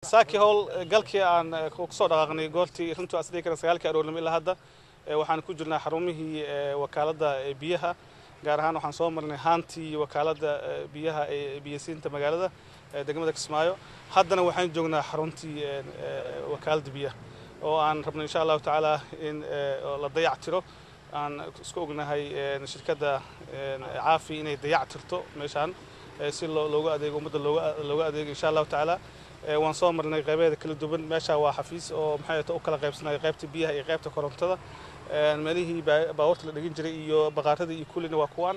saaki howl galkii aan ku soo dhaqaaqnay goortii runtii asdii kana 9 aroornimo ilaa hadda waxaan ku jirnaa xarumihii wakaalada biyaha gaar ahaan waxaan soo marnay haantii wakaalada biyaha ee biyasiinta magaalada degmada Kismaayo haddana waxaan joognaa xaruntii wakaalada biyaha oo aan rabno insha Allah taala in la dayactiro aan isku ognahay shirkadda caafi inay dayactirto meeshan si loogu adeego umada loogu adeego insha Allah taala waan soo marnay qaybaha kala duwan meesha waa xafiis oo maxay u kala qaybsanay qaybta biyaha iyo qaybta korontada meelihii baawarta la dhigin jiray iyo baqaaradii iyo kullina waa kuwan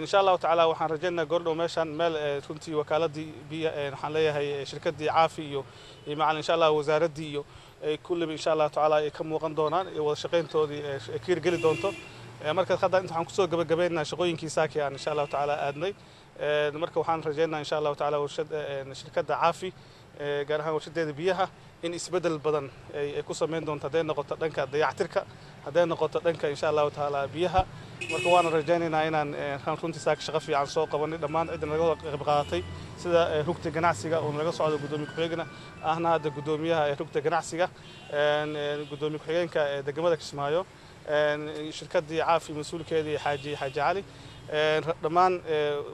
insha Allah taala waxaan rajaynaynaa goordhow meeshan meel runtii wakaaladii biyaha waxaan leeyahay shirkaddii caafi iyo macallin insha Allah wasaaradii iyo kulliba insha Allah taala ay ka muuqan doonaan wada shaqayntoodii kiir gali doonto marka hadda inta waxaan ku soo gabagabeynaa shaqooyinkii saaki aan insha Allah taala aadnay marka waxaan rajaynaynaa insha Allah taala shirkadda caafi gaar ahaan warshadeeda biyaha in isbedel badan ay ku sameyn doonto haday noqoto dhanka dayactirka haday noqoto dhanka insha Allah taala biyaha marka waan rajaynaynaa inaan runtii saaki shaqo fiican soo qabanay dhammaan cid naga qayb qaadatay sida rugta ganacsiga oo naga socdo gudoomiye ku-xigeenka ahna hadda gudoomiyaha rugta ganacsiga gudoomiye ku-xigeenka degmada Kismaayo shirkaddii caafi mas'uulkeedii xaaji cali dhammaan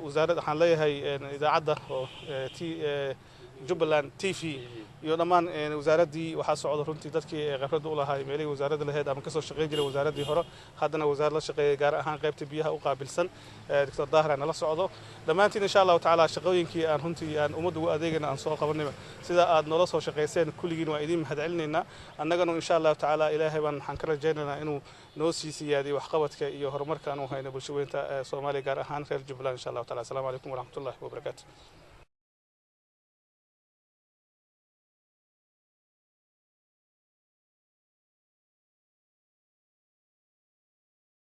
wasaaradda waxaan leeyahay idaacadda oo Jubbaland TV iyo dhammaan wasaaradii waxa socdo runtii dadkii khibrad u lahaay meelay wasaaradda lahayd ama ka soo shaqeyn jiray wasaaradii hore haddana wasaaradda la shaqeeyay gaar ahaan qaybta biyaha u qaabilsan Dr. Daahir la socdo dhammaantiin insha Allah taala shaqooyinkii aan runtii aan umada u adeegana aan soo qabanay sida aad nolol soo shaqeyseen kulligiin waa idin mahad celinaynaa annagana insha Allah taala ilaahay baan waxaan ka rajaynaynaa inuu noo siisiyaadiyo wax qabadka iyo horumarka aan u hayno bulshooyinka Soomaaliya gaar ahaan reer Jubbaland insha Allah taala. Assalaamu alaykum wa rahmatullahi wa barakaatuh.